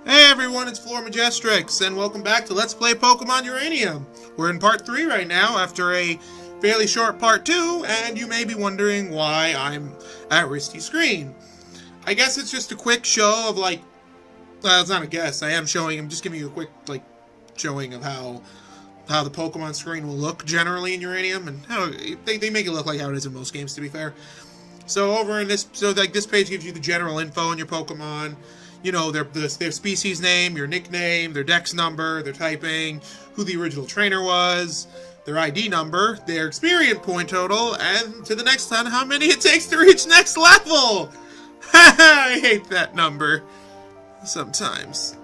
Hey everyone, it's Fleur Majestrix, and welcome back to Let's Play Pokemon Uranium. We're in Part 3 right now, after a fairly short Part 2, and you may be wondering why I'm at Risty's screen. I guess it's just a quick show of, well, it's not a guess, I'm just giving you a quick, showing of how the Pokemon screen will look generally in Uranium, and how they make it look like how it is in most games, to be fair. So over in this, this page gives you the general info on your Pokemon. You know, their species name, your nickname, their dex number, their typing, who the original trainer was, their ID number, their experience point total, and to the next ton, how many it takes to reach next level! I hate that number. Sometimes.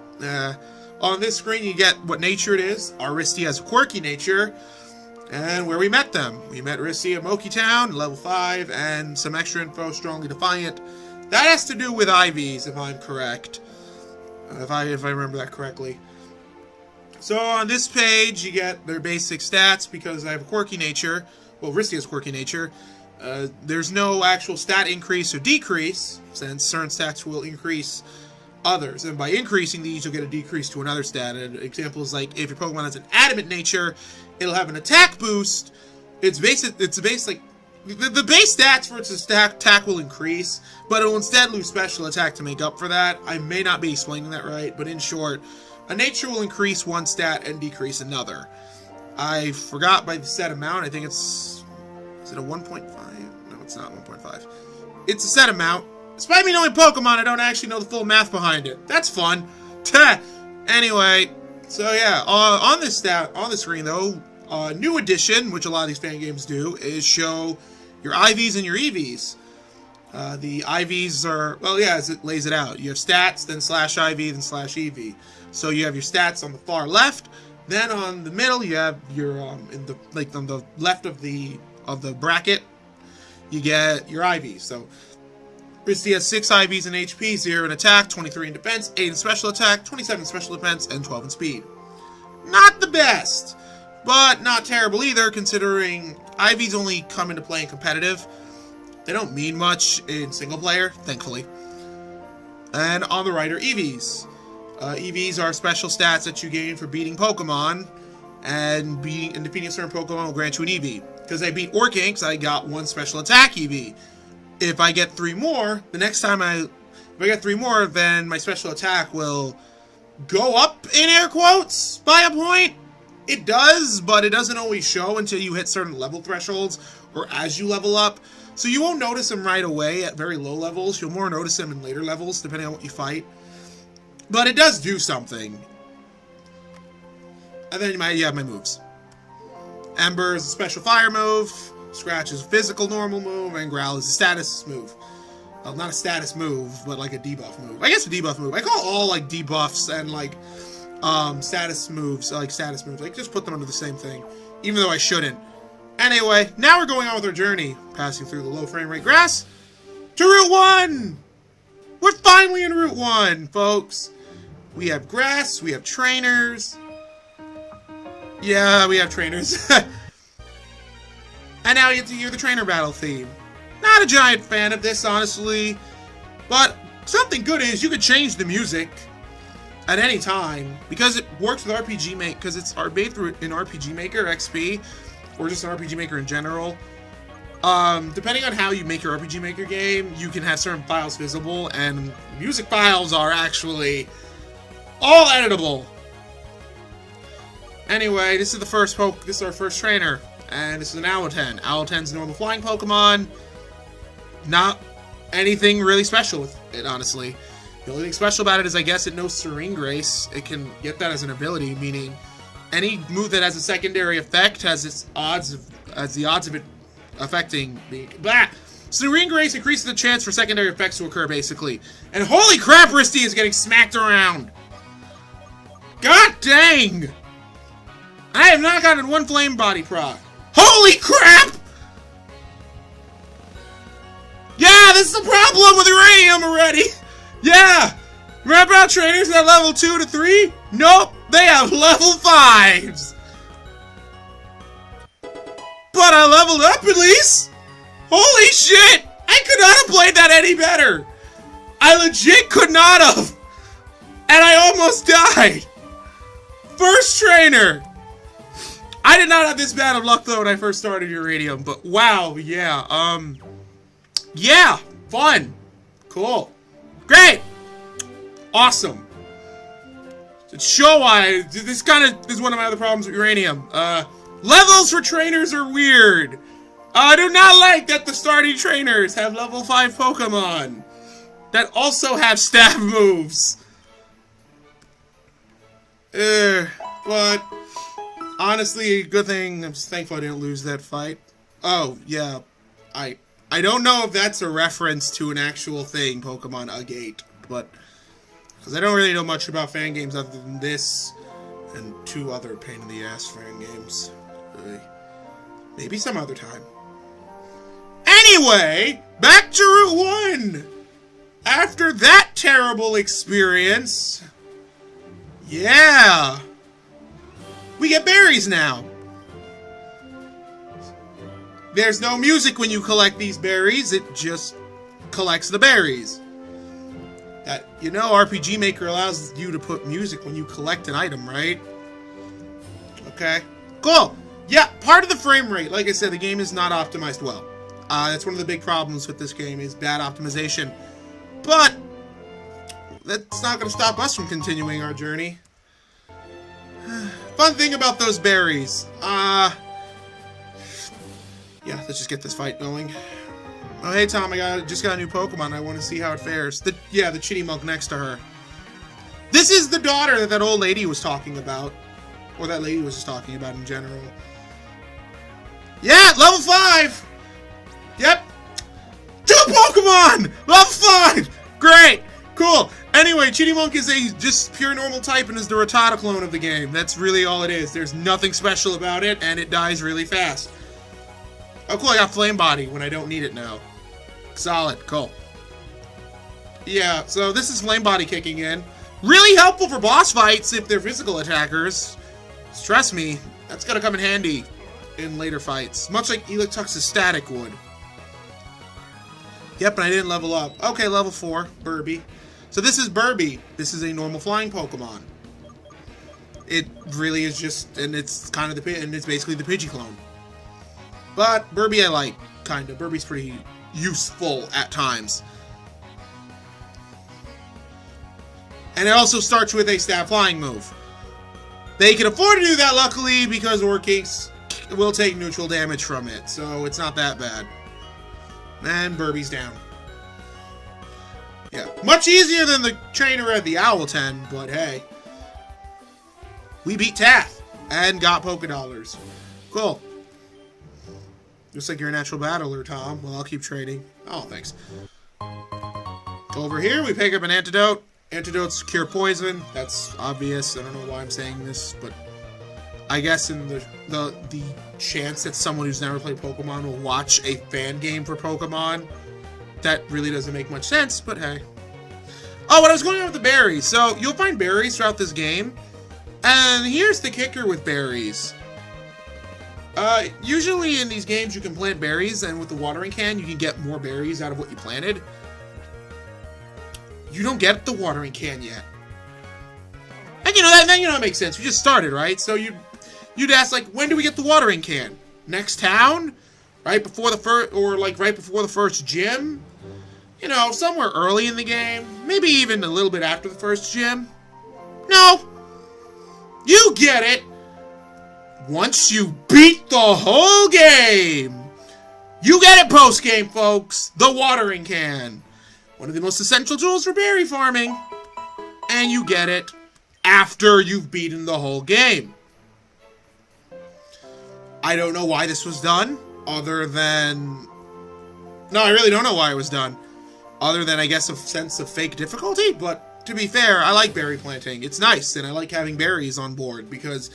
On this screen, you get what nature it is. Our Risty has a quirky nature, and where we met them. We met Risty at Moki Town, level 5, and some extra info, strongly defiant. That has to do with IVs, if I'm correct. If I remember that correctly. So on this page, you get their basic stats, because I have a quirky nature. Well, Risty has quirky nature. There's no actual stat increase or decrease, since certain stats will increase others. And by increasing these, you'll get a decrease to another stat. An example is like, if your Pokemon has an adamant nature, it'll have an attack boost. The base stats for its attack will increase, but it will instead lose special attack to make up for that. I may not be explaining that right, but in short, a nature will increase one stat and decrease another. I forgot by the set amount. I think is it a 1.5? No, it's not 1.5. It's a set amount. Despite me knowing Pokemon, I don't actually know the full math behind it. That's fun. Anyway, so yeah, on this screen though, new addition, which a lot of these fan games do, is show your IVs and your EVs. The IVs are, well, yeah, as it lays it out. You have stats, then /IV, then /EV. So you have your stats on the far left. Then on the middle, you have your on the left of the bracket, you get your IVs. So Risty has 6 IVs in HP, 0 in attack, 23 in defense, 8 in special attack, 27 in special defense, and 12 in speed. Not the best, but not terrible either, considering IVs only come into play in competitive. They don't mean much in single player, thankfully. And on the right are EVs. EVs are special stats that you gain for beating Pokemon, and defeating a certain Pokemon will grant you an EV. Because I beat Orkinks, I got 1 special attack EV. If I get 3 more, if I get 3 more, then my special attack will go up, in air quotes, by a point. It does, but it doesn't always show until you hit certain level thresholds or as you level up. So you won't notice them right away at very low levels. You'll more notice them in later levels, depending on what you fight. But it does do something. And then you have my moves. Ember is a special fire move. Scratch is a physical normal move. And Growl is a status move. Well, not a status move, but like a debuff move. I guess a debuff move. I call all debuffs and status moves, status moves. Just put them under the same thing, even though I shouldn't. Anyway, now we're going on with our journey, passing through the low frame rate grass to Route 1! We're finally in Route 1, folks. We have grass, we have trainers. Yeah, we have trainers. And now you get to hear the trainer battle theme. Not a giant fan of this, honestly, but something good is you could change the music at any time, because it works with RPG Maker, because it's made through an RPG Maker XP, or just an RPG Maker in general. Depending on how you make your RPG Maker game, you can have certain files visible, and music files are actually all editable. Anyway, this is our first trainer, and this is an Owlten. Owlten's a normal flying Pokemon. Not anything really special with it, honestly. The only thing special about it is, I guess, it knows Serene Grace. It can get that as an ability, meaning any move that has a secondary effect has the odds of it affecting me. Blah! Serene Grace increases the chance for secondary effects to occur, basically. And holy crap, Risty is getting smacked around! God dang! I have not gotten 1 flame body proc. Holy crap! Yeah, this is the problem with Uranium already! Yeah! Remember how trainers at level 2 to 3? Nope, they have level 5s! But I leveled up at least! Holy shit! I could not have played that any better! I legit could not have! And I almost died! First trainer! I did not have this bad of luck, though, when I first started Uranium, but wow, yeah, yeah, fun. Cool. Great! Awesome. To show why, this kind of is one of my other problems with Uranium. Levels for trainers are weird. I do not like that the starting trainers have level 5 Pokemon that also have stab moves. But honestly, good thing. I'm just thankful I didn't lose that fight. Oh, yeah. I don't know if that's a reference to an actual thing, Pokemon Agate, but because I don't really know much about fan games other than this and 2 other pain-in-the-ass fan games. Maybe some other time. Anyway, back to Route 1! After that terrible experience... Yeah! We get berries now! There's no music when you collect these berries, it just collects the berries. That, you know, RPG Maker allows you to put music when you collect an item, right? Okay. Cool! Yeah, part of the frame rate, like I said, the game is not optimized well. That's one of the big problems with this game, is bad optimization. But that's not going to stop us from continuing our journey. Fun thing about those berries. Yeah, let's just get this fight going. Oh, hey Tom, just got a new Pokemon. I want to see how it fares. The Chitty-Monk next to her. This is the daughter that old lady was talking about. Or that lady was just talking about in general. Yeah, level 5! Yep. 2 Pokemon! Level 5! Great! Cool. Anyway, Chitty-Monk is a just pure normal type and is the Rattata clone of the game. That's really all it is. There's nothing special about it, and it dies really fast. Oh, cool, I got Flame Body when I don't need it now. Solid. Cool. Yeah, so this is Flame Body kicking in. Really helpful for boss fights if they're physical attackers. Trust me, that's gonna come in handy in later fights. Much like Electux's static would. Yep, and I didn't level up. Okay, level 4, Burby. So this is Burby. This is a normal flying Pokemon. It really is just, and it's kind of and it's basically the Pidgey clone. But Burby I like, kinda. Burby's pretty useful at times. And it also starts with a stab flying move. They can afford to do that, luckily, because Orcakes will take neutral damage from it, so it's not that bad. And Burby's down. Yeah, much easier than the trainer at the Owlton, but hey. We beat Tath and got Pokédollars. Cool. Looks like you're a natural battler, Tom. Well, I'll keep trading. Oh, thanks. Over here, we pick up an antidote. Antidotes cure poison. That's obvious. I don't know why I'm saying this, but I guess in the chance that someone who's never played Pokemon will watch a fan game for Pokemon, that really doesn't make much sense, but hey. Oh, what I was going on with the berries. So, you'll find berries throughout this game, and here's the kicker with berries. Usually in these games you can plant berries, and with the watering can you can get more berries out of what you planted. You don't get the watering can yet. And you know that makes sense. We just started, right? So you'd ask, like, when do we get the watering can? Next town? Right before the first, or like right before the first gym? You know, somewhere early in the game. Maybe even a little bit after the first gym. No. You get it. Once you beat the whole game. You get it post-game, folks. The watering can. One of the most essential tools for berry farming. And you get it after you've beaten the whole game. I don't know why this was done, other than... No, I really don't know why it was done. Other than, I guess, a sense of fake difficulty, but to be fair, I like berry planting. It's nice, and I like having berries on board, because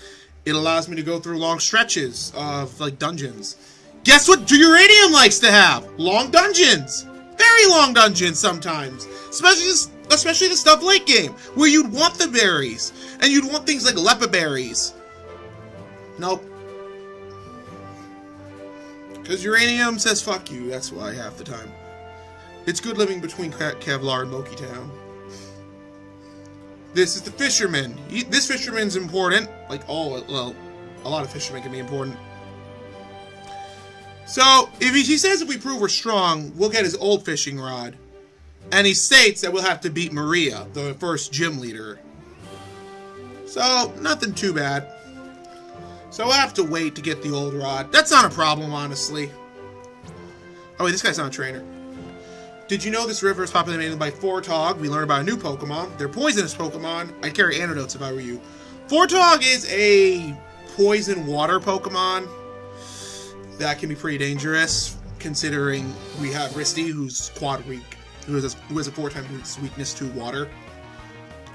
it allows me to go through long stretches of, like, dungeons. Guess what Uranium likes to have? Long dungeons! Very long dungeons sometimes. Especially the stuff late game, where you'd want the berries. And you'd want things like lepa berries. Nope. Because Uranium says fuck you, that's why half the time. It's good living between Kevlar and Moki Town. This is the fisherman. This fisherman's important. Like, well, a lot of fishermen can be important. So, he says if we prove we're strong, we'll get his old fishing rod. And he states that we'll have to beat Maria, the first gym leader. So, nothing too bad. So we'll have to wait to get the old rod. That's not a problem, honestly. Oh wait, this guy's not a trainer. Did you know this river is populated by Fortog? We learned about a new Pokemon. They're poisonous Pokemon. I'd carry antidotes if I were you. Fortog is a poison water Pokemon. That can be pretty dangerous, considering we have Risty, who's quad weak, who has a 4 times weakness to water.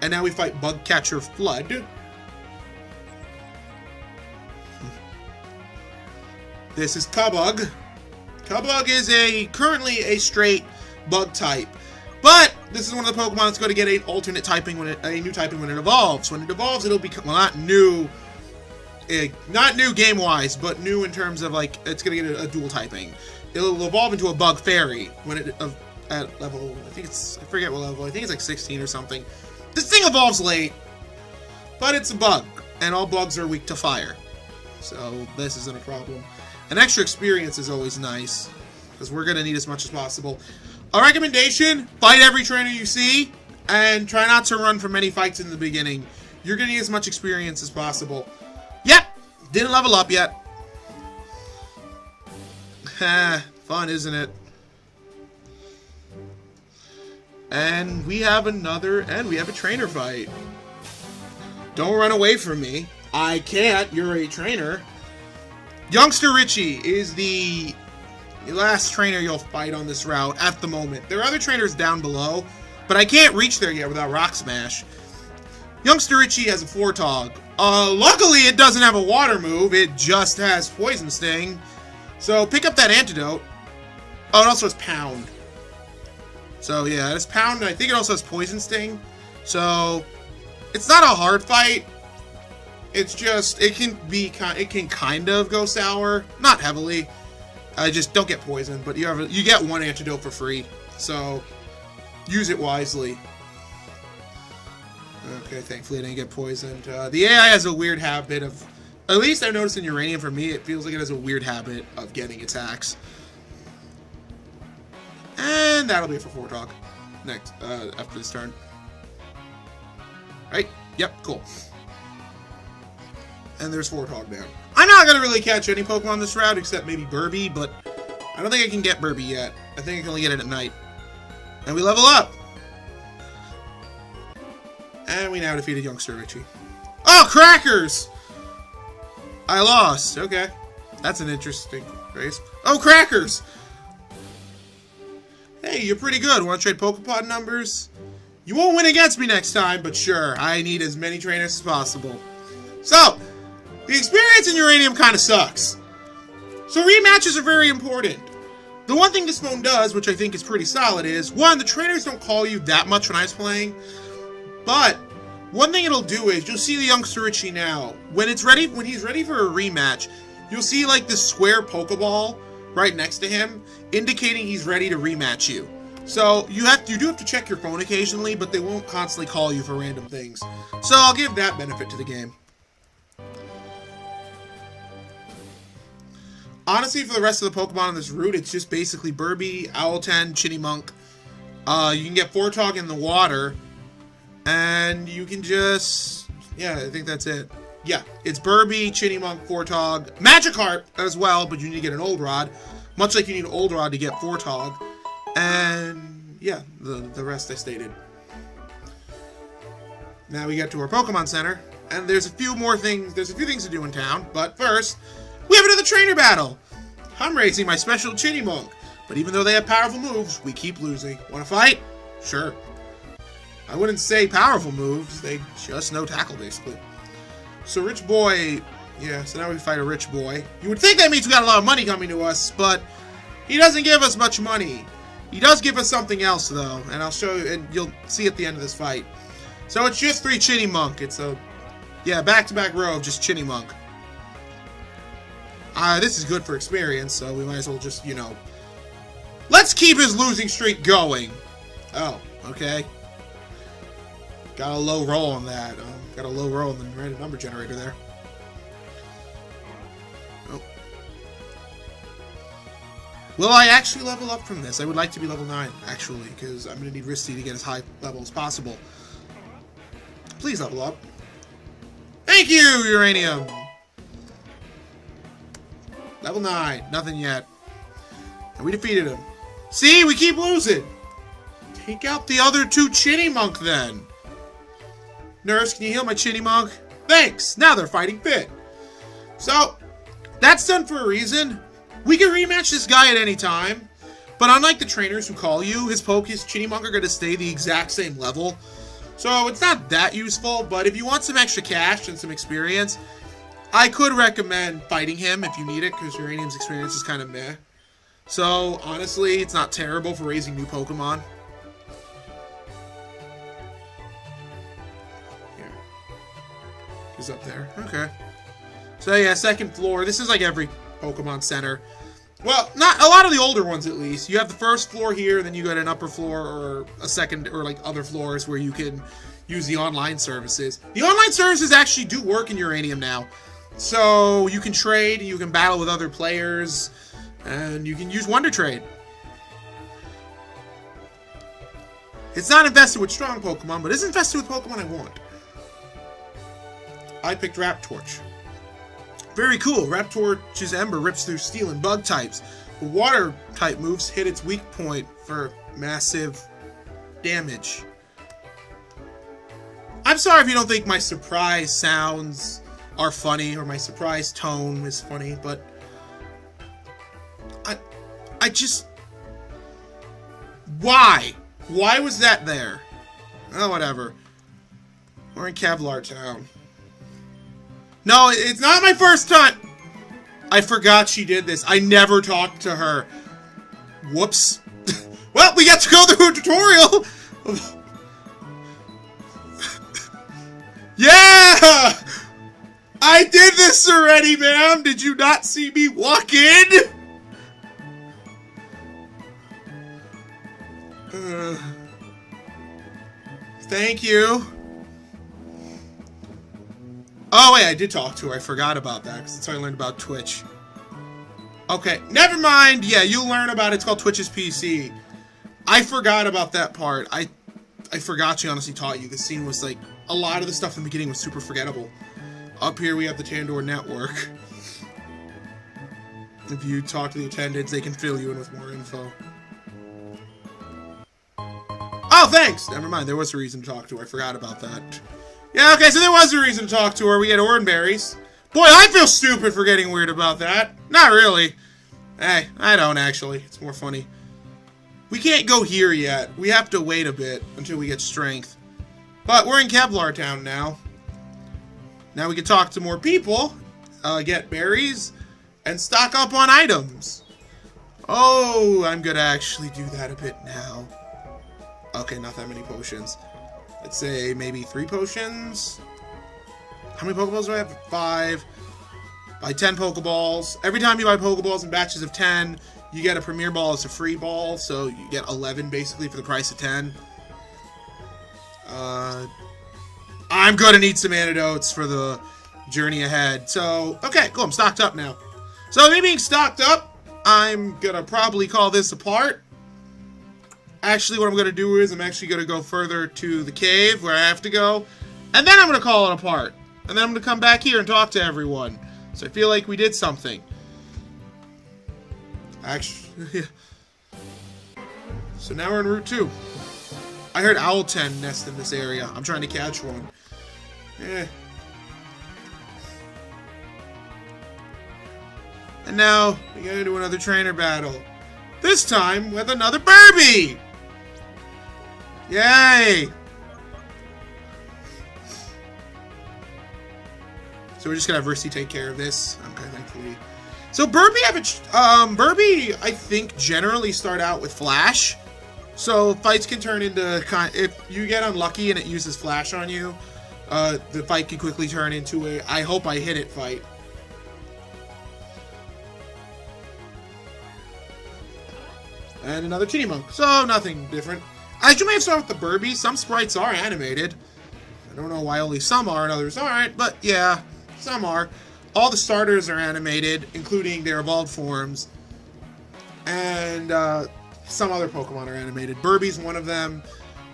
And now we fight Bug Catcher Flood. This is Cubbug. Cubbug is currently a straight bug type. But this is one of the Pokemon that's going to get an alternate typing a new typing when it evolves. When it evolves, it'll become, well, not new game-wise, but new in terms of, like, it's going to get a dual typing. It'll evolve into a Bug Fairy when it at level, I forget what level, I think it's like 16 or something. This thing evolves late, but it's a bug, and all bugs are weak to fire. So this isn't a problem. An extra experience is always nice, because we're going to need as much as possible. A recommendation, fight every trainer you see, and try not to run from any fights in the beginning. You're going to need as much experience as possible. Yep, didn't level up yet. Fun, isn't it? And we have a trainer fight. Don't run away from me. I can't, you're a trainer. Youngster Richie is the last trainer you'll fight on this route at the moment. There are other trainers down below, but I can't reach there yet without Rock Smash. Youngster Richie has a Fortog. Luckily, it doesn't have a water move. It just has Poison Sting. So pick up that antidote. Oh, it also has Pound. So yeah, it's Pound, and I think it also has Poison Sting. So it's not a hard fight. It's just it can kind of go sour, not heavily. I just don't get poisoned, but you get one antidote for free. So use it wisely. Okay, thankfully I didn't get poisoned. The AI has a weird habit of, at least I've noticed in Uranium for me, it feels like it has a weird habit of getting attacks. And that'll be it for Fortog. Next, after this turn. Right? Yep, cool. And there's Fortog now. I'm not going to really catch any Pokemon this route except maybe Burby, but I don't think I can get Burby yet. I think I can only get it at night. And we level up! And we now defeated Youngster Richie. Oh, Crackers! I lost. Okay. That's an interesting race. Oh, Crackers! Hey, you're pretty good. Want to trade Pokepod numbers? You won't win against me next time, but sure. I need as many trainers as possible. So, the experience in Uranium kind of sucks. So rematches are very important. The one thing this phone does, which I think is pretty solid, is, one, the trainers don't call you that much when I was playing, but one thing it'll do is, you'll see the Youngster Richie now. When he's ready for a rematch, you'll see like this square Pokeball right next to him, indicating he's ready to rematch you. So you do have to check your phone occasionally, but they won't constantly call you for random things. So I'll give that benefit to the game. Honestly, for the rest of the Pokemon on this route, it's just basically Burby, Owlton, Chinnimunk. You can get Fortog in the water, and you can just... yeah, I think that's it. Yeah, it's Burby, Chinnimunk, Fortog, Magikarp as well, but you need to get an Old Rod. Much like you need an Old Rod to get Fortog. And, yeah, the rest I stated. Now we get to our Pokemon Center, and there's a few things to do in town, but first... we have another trainer battle! I'm racing my special Chinnimunk, but even though they have powerful moves, we keep losing. Wanna fight? Sure. I wouldn't say powerful moves, they just no tackle, basically. So Rich Boy, yeah, so now we fight a Rich Boy. You would think that means we got a lot of money coming to us, but he doesn't give us much money. He does give us something else, though, and I'll show you, and you'll see at the end of this fight. So it's just 3 Chinnimunk. It's a, yeah, back-to-back row of just Chinnimunk. This is good for experience, so we might as well just, you know... let's keep his losing streak going. Oh, okay. Got a low roll on that. Got a low roll on the random number generator there. Oh. Will I actually level up from this? I would like to be level 9, actually, because I'm going to need Risty to get as high level as possible. Please level up. Thank you, Uranium! Level 9. Nothing yet. And we defeated him. See? We keep losing! Take out the other 2 Chinny Monk, then. Nurse, can you heal my Chinny Monk? Thanks! Now they're fighting fit. So, that's done for a reason. We can rematch this guy at any time. But unlike the trainers who call you, his Chinny Monk are going to stay the exact same level. So, it's not that useful, but if you want some extra cash and some experience, I could recommend fighting him if you need it, because Uranium's experience is kind of meh. So, honestly, it's not terrible for raising new Pokemon. Is up there. Okay. So yeah, second floor. This is like every Pokemon Center. Well, not a lot of the older ones at least. You have the first floor here, then you got an upper floor or a second or like other floors where you can use the online services. The online services actually do work in Uranium now. So you can trade, you can battle with other players, and you can use Wonder Trade. It's not infested with strong Pokemon, but it's infested with Pokemon I want. I picked Raptorch. Very cool. Raptorch's Ember rips through steel and bug types. The water type moves hit its weak point for massive damage. I'm sorry if you don't think my surprise sounds are funny or my surprise tone is funny, but I just... Why? Why was that there? Oh, whatever. We're in Kevlar Town. No, it's not my first time! I forgot she did this. I never talked to her. Whoops. Well, we got to go through a tutorial! Yeah! I did this already, ma'am! Did you not see me walk in? Thank you. Oh, wait, I did talk to her. I forgot about that, because that's how I learned about Twitch. Okay, never mind. Yeah, you'll learn about it. It's called Twitch's PC. I forgot about that part. I forgot she honestly taught you. The scene was like, a lot of the stuff in the beginning was super forgettable. Up here, we have the Tandor Network. If you talk to the attendants, they can fill you in with more info. Oh, thanks! Never mind, there was a reason to talk to her. I forgot about that. Yeah, okay, so there was a reason to talk to her. We had Oranberries. Boy, I feel stupid for getting weird about that. Not really. Hey, I don't actually. It's more funny. We can't go here yet. We have to wait a bit until we get strength. But we're in Kevlar Town now. Now we can talk to more people, get berries, and stock up on items. Oh, I'm gonna actually do that a bit now. Okay, not that many potions. Let's say maybe 3 potions. How many Pokeballs do I have? 5. Buy 10 Pokeballs. Every time you buy Pokeballs in batches of 10, you get a Premier Ball as a free ball. So you get 11 basically for the price of 10. I'm gonna need some antidotes for the journey ahead. So, okay, cool. I'm stocked up now. So me being stocked up, I'm gonna probably call this a part. Actually, what I'm going to do is I'm actually going to go further to the cave where I have to go. And then I'm going to call it a part. And then I'm going to come back here and talk to everyone. So I feel like we did something. Actually, yeah. So now we're in Route 2. I heard Owlton nest in this area. I'm trying to catch one. Eh. And now we got to do another trainer battle. This time with another Burby! Yay! So we're just gonna have Risty take care of this. Okay, thankfully. So Burby Burby, I think, generally start out with Flash. So fights can turn into if you get unlucky and it uses Flash on you, the fight can quickly turn into a I hope I hit it fight. And another Chinny Monk. So nothing different. I may have started with the Burby. Some sprites are animated. I don't know why only some are and others aren't, but yeah, some are. All the starters are animated, including their evolved forms. And some other Pokemon are animated. Burby's one of them.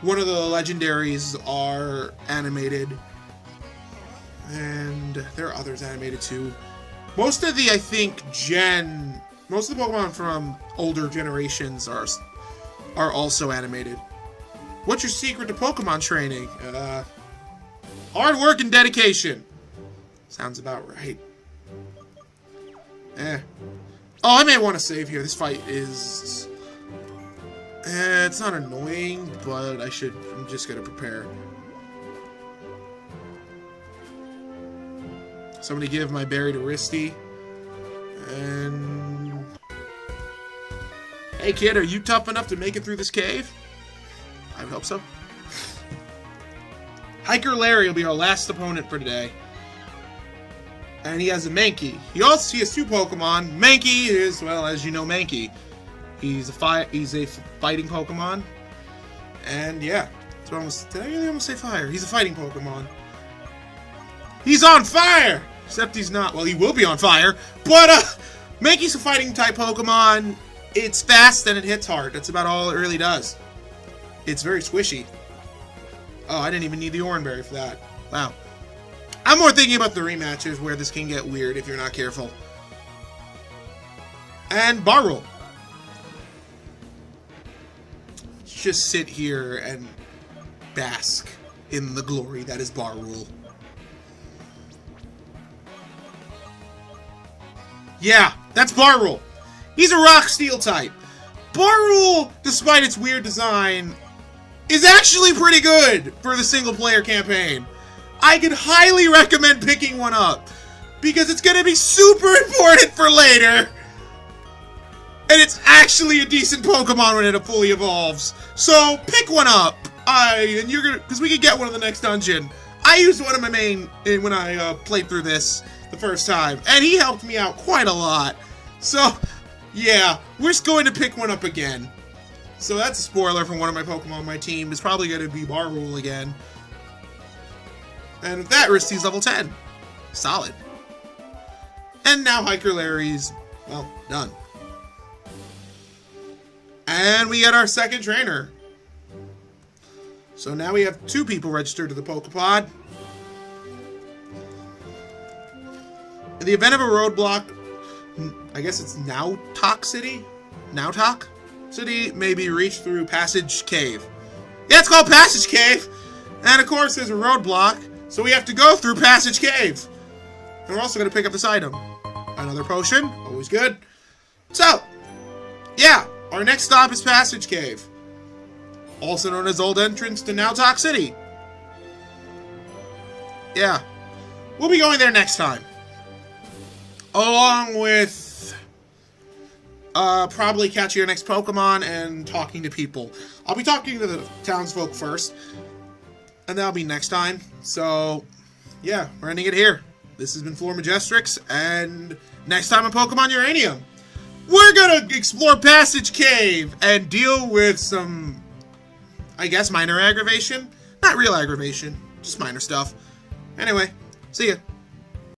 One of the legendaries are animated. And there are others animated too. Most of the, I think, most of the Pokemon from older generations are also animated. What's your secret to Pokemon training? Hard work and dedication. Sounds about right. Oh, I may want to save here. This fight is... it's not annoying, but I'm just going to prepare. So I'm going to give my berry to Risty. And... Hey kid, are you tough enough to make it through this cave? I hope so. Hiker Larry will be our last opponent for today. And he has a Mankey. He has two Pokemon. Mankey is, well, as you know, Mankey. He's a fighting Pokemon. And yeah, did I really almost say fire? He's a fighting Pokemon. He's on fire! Except he's not. Well, he will be on fire. But Mankey's a fighting type Pokemon. It's fast and it hits hard. That's about all it really does. It's very squishy. Oh, I didn't even need the Oran Berry for that. Wow. I'm more thinking about the rematches where this can get weird if you're not careful. And Bar Rule. Just sit here and bask in the glory that is Bar Rule. Yeah, that's Bar Rule. He's a Rock Steel type. Bar Rule, despite its weird design, is actually pretty good for the single-player campaign. I could highly recommend picking one up, because it's going to be super important for later. And it's actually a decent Pokemon when it fully evolves. So, pick one up. And you're gonna, because we could get one in the next dungeon. I used one of my main when I played through this the first time, and he helped me out quite a lot. So, yeah, we're just going to pick one up again. So that's a spoiler for one of my Pokemon on my team. It's probably going to be Bar Rule again. And with that, Risty's level 10. Solid. And now Hiker Larry's, well, done. And we get our second trainer. So now we have 2 people registered to the Pokepod. In the event of a roadblock, I guess it's Nautok City? Nautok City may be reached through Passage Cave. Yeah, it's called Passage Cave! And of course there's a roadblock, so we have to go through Passage Cave. And we're also going to pick up this item. Another potion, always good. So, yeah, our next stop is Passage Cave. Also known as Old Entrance to Nautok City. Yeah, we'll be going there next time. Along with probably catching your next Pokemon and talking to people. I'll be talking to the townsfolk first, and that'll be next time. So, yeah, we're ending it here. This has been Fleur Majestrix, and next time on Pokemon Uranium, we're gonna explore Passage Cave and deal with some, I guess, minor aggravation? Not real aggravation, just minor stuff. Anyway, see ya.